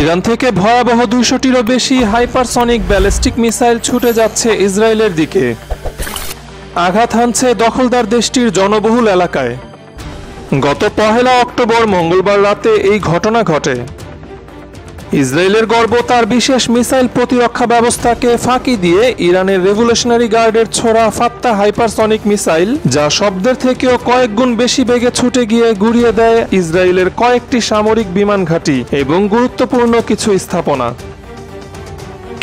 Iran থেকে ভয়াবহ 200টিরও বেশি হাইপারসনিক ব্যালিস্টিক মিসাইল ছুটে যাচ্ছে ইসরায়েলের দিকে। আঘাত হানছে দখলদার দেশটির জনবহুল এলাকায়। গত 1 অক্টোবর মঙ্গলবার রাতে এই ঘটনা ঘটে। ইসরায়েলের গর্ব তার বিশেষ মিসাইল প্রতিরক্ষা ব্যবস্থাকে ফাঁকি দিয়ে ইরানের রেভলিউশনারি গার্ডের ছোড়া ফাত্তা হাইপারসনিক মিসাইল, যা শব্দের থেকেও কয়েক গুণ বেশি বেগে ছুটে গিয়ে গুড়িয়ে দেয় ইসরায়েলের কয়েকটি সামরিক বিমান ঘাঁটি এবং গুরুত্বপূর্ণ কিছু স্থাপনা।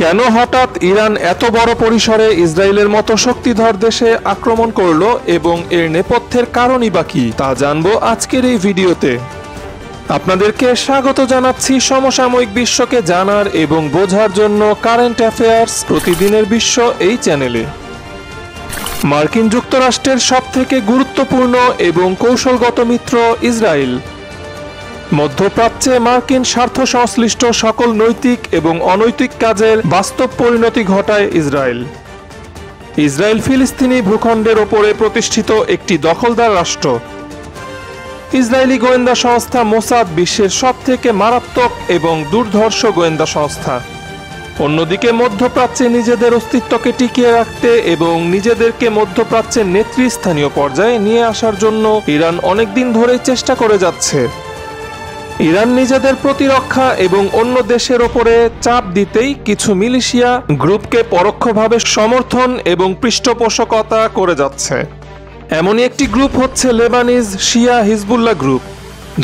কেন হঠাৎ ইরান এত বড় পরিসরে ইসরায়েলের মতো শক্তিধর দেশে আক্রমণ করলো এবং এর নেপথ্যের কারণই বা কি, তা জানবো আজকের এই ভিডিওতে। আপনাদেরকে স্বাগত জানাচ্ছি সমসাময়িক বিশ্বকে জানার এবং বোঝার জন্য কারেন্ট অ্যাফেয়ার্স প্রতিদিনের বিশ্ব এই চ্যানেলে। মার্কিন যুক্তরাষ্ট্রের সবথেকে গুরুত্বপূর্ণ এবং কৌশলগত মিত্র ইসরায়েল। মধ্যপ্রাচ্যে মার্কিন স্বার্থ সংশ্লিষ্ট সকল নৈতিক এবং অনৈতিক কাজের বাস্তব পরিণতি ঘটায় ইসরায়েল। ইসরায়েল ফিলিস্তিনি ভূখণ্ডের ওপরে প্রতিষ্ঠিত একটি দখলদার রাষ্ট্র। ইসরায়েলি গোয়েন্দা সংস্থা মোসাদ বিশ্বের সবথেকে মারাত্মক এবং দুর্ধর্ষ গোয়েন্দা সংস্থা। অন্যদিকে মধ্যপ্রাচ্যে নিজেদের অস্তিত্বকে টিকিয়ে রাখতে এবং নিজেদেরকে মধ্যপ্রাচ্যের নেতৃস্থানীয় পর্যায়ে নিয়ে আসার জন্য ইরান অনেকদিন ধরেই চেষ্টা করে যাচ্ছে। ইরান নিজেদের প্রতিরক্ষা এবং অন্য দেশের ওপরে চাপ দিতেই কিছু মিলিশিয়া গ্রুপকে পরোক্ষভাবে সমর্থন এবং পৃষ্ঠপোষকতা করে যাচ্ছে। এমনই একটি গ্রুপ হচ্ছে লেবানিজ শিয়া হিজবুল্লাহ গ্রুপ।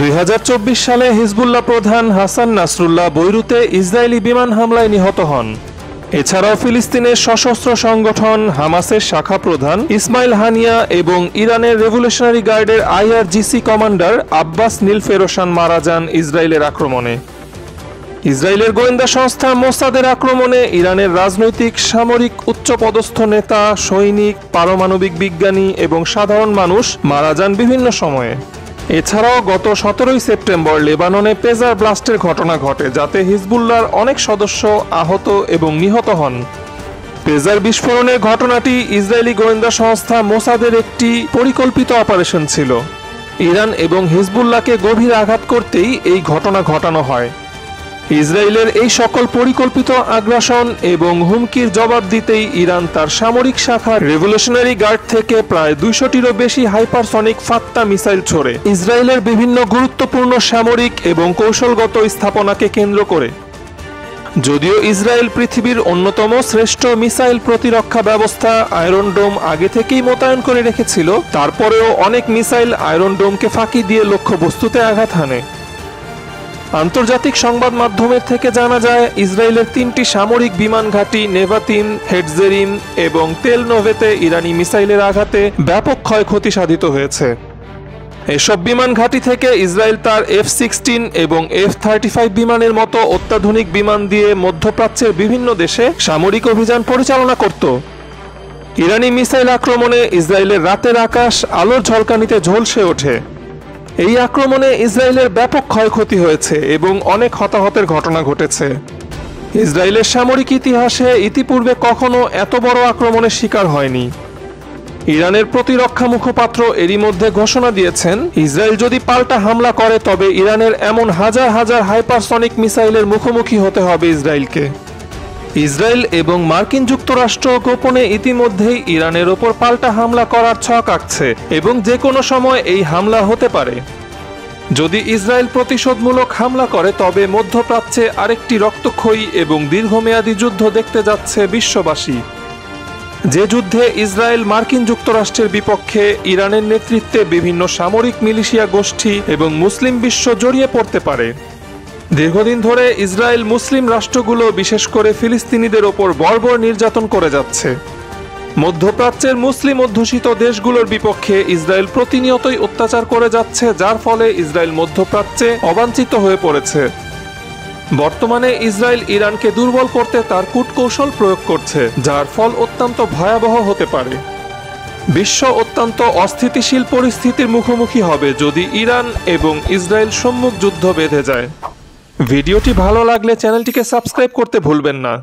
2024 সালে হিজবুল্লাহ প্রধান হাসান নাসরুল্লাহ বৈরুতে ইসরায়েলি বিমান হামলায় নিহত হন। এছাড়াও ফিলিস্তিনের সশস্ত্র সংগঠন হামাসের শাখা প্রধান ইসমাইল হানিয়া এবং ইরানের রেভলিউশনারি গার্ডের IRGC কমান্ডার আব্বাস নীলফেরোশান মারা যান ইসরায়েলের আক্রমণে। ইসরায়েলের গোয়েন্দা সংস্থা মোসাদের আক্রমণে ইরানের রাজনৈতিক সামরিক উচ্চপদস্থ নেতা, সৈনিক, পারমাণবিক বিজ্ঞানী এবং সাধারণ মানুষ মারা যান বিভিন্ন সময়ে। এছাড়াও গত 17 সেপ্টেম্বর লেবাননে পেজার ব্লাস্টের ঘটনা ঘটে, যাতে হিজবুল্লাহর অনেক সদস্য আহত এবং নিহত হন। পেজার বিস্ফোরণের ঘটনাটি ইসরায়েলি গোয়েন্দা সংস্থা মোসাদের একটি পরিকল্পিত অপারেশন ছিল। ইরান এবং হিজবুল্লাহকে গভীর আঘাত করতেই এই ঘটনা ঘটানো হয়। ইসরায়েলের এই সকল পরিকল্পিত আগ্রাসন এবং হুমকির জবাব দিতেই ইরান তার সামরিক শাখা রেভলিউশনারি গার্ড থেকে প্রায় 200টিরও বেশি হাইপারসনিক ফাত্তা মিসাইল ছোড়ে ইসরায়েলের বিভিন্ন গুরুত্বপূর্ণ সামরিক এবং কৌশলগত স্থাপনাকে কেন্দ্র করে। যদিও ইসরায়েল পৃথিবীর অন্যতম শ্রেষ্ঠ মিসাইল প্রতিরক্ষা ব্যবস্থা আয়রন ডোম আগে থেকেই মোতায়েন করে রেখেছিল, তারপরেও অনেক মিসাইল আয়রন ডোমকে ফাঁকি দিয়ে লক্ষ্যবস্তুতে আঘাত হানে। আন্তর্জাতিক সংবাদ মাধ্যমের থেকে জানা যায়, ইসরায়েলের 3টি সামরিক বিমান ঘাঁটি নেভাতিম, হেটজেরিম এবং তেল নোভেতে ইরানি মিসাইলের আঘাতে ব্যাপক ক্ষয়ক্ষতি সাধিত হয়েছে। এসব বিমান ঘাঁটি থেকে ইসরায়েল তার F-16 এবং F-35 বিমানের মতো অত্যাধুনিক বিমান দিয়ে মধ্যপ্রাচ্যের বিভিন্ন দেশে সামরিক অভিযান পরিচালনা করত। ইরানি মিসাইল আক্রমণে ইসরায়েলের রাতের আকাশ আলোর ঝলকানিতে ঝলসে ওঠে। এই আক্রমণে ইসরায়েলের ব্যাপক ক্ষয়ক্ষতি হয়েছে এবং অনেক হতাহতের ঘটনা ঘটেছে। ইসরায়েলের সামরিক ইতিহাসে ইতিপূর্বে কখনো এত বড় আক্রমণের শিকার হয়নি। ইরানের প্রতিরক্ষা মুখপাত্র এরই মধ্যে ঘোষণা দিয়েছেন, ইসরায়েল যদি পাল্টা হামলা করে তবে ইরানের এমন হাজার হাজার হাইপারসনিক মিসাইলের মুখোমুখি হতে হবে ইসরায়েলকে। ইসরায়েল এবং মার্কিন যুক্তরাষ্ট্র গোপনে ইতিমধ্যেই ইরানের ওপর পাল্টা হামলা করার ছক আঁকছে এবং যে কোনো সময় এই হামলা হতে পারে। যদি ইসরায়েল প্রতিশোধমূলক হামলা করে তবে মধ্যপ্রাচ্যে আরেকটি রক্তক্ষয়ী এবং দীর্ঘমেয়াদী যুদ্ধ দেখতে যাচ্ছে বিশ্ববাসী। যে যুদ্ধে ইসরায়েল মার্কিন যুক্তরাষ্ট্রের বিপক্ষে ইরানের নেতৃত্বে বিভিন্ন সামরিক মিলিশিয়া গোষ্ঠী এবং মুসলিম বিশ্ব জড়িয়ে পড়তে পারে। দীর্ঘদিন ধরে ইসরায়েল মুসলিম রাষ্ট্রগুলো, বিশেষ করে ফিলিস্তিনিদের ওপর বর্বর নির্যাতন করে যাচ্ছে। মধ্যপ্রাচ্যের মুসলিম অধ্যুষিত দেশগুলোর বিপক্ষে ইসরায়েল প্রতিনিয়তই অত্যাচার করে যাচ্ছে, যার ফলে ইসরায়েল মধ্যপ্রাচ্যে অবাঞ্ছিত হয়ে পড়েছে। বর্তমানে ইসরায়েল ইরানকে দুর্বল করতে তার কূটকৌশল প্রয়োগ করছে, যার ফল অত্যন্ত ভয়াবহ হতে পারে। বিশ্ব অত্যন্ত অস্থিতিশীল পরিস্থিতির মুখোমুখি হবে যদি ইরান এবং ইসরায়েল সম্মুখ যুদ্ধ বেঁধে যায়। ভিডিওটি ভালো লাগলে চ্যানেলটিকে সাবস্ক্রাইব করতে ভুলবেন না।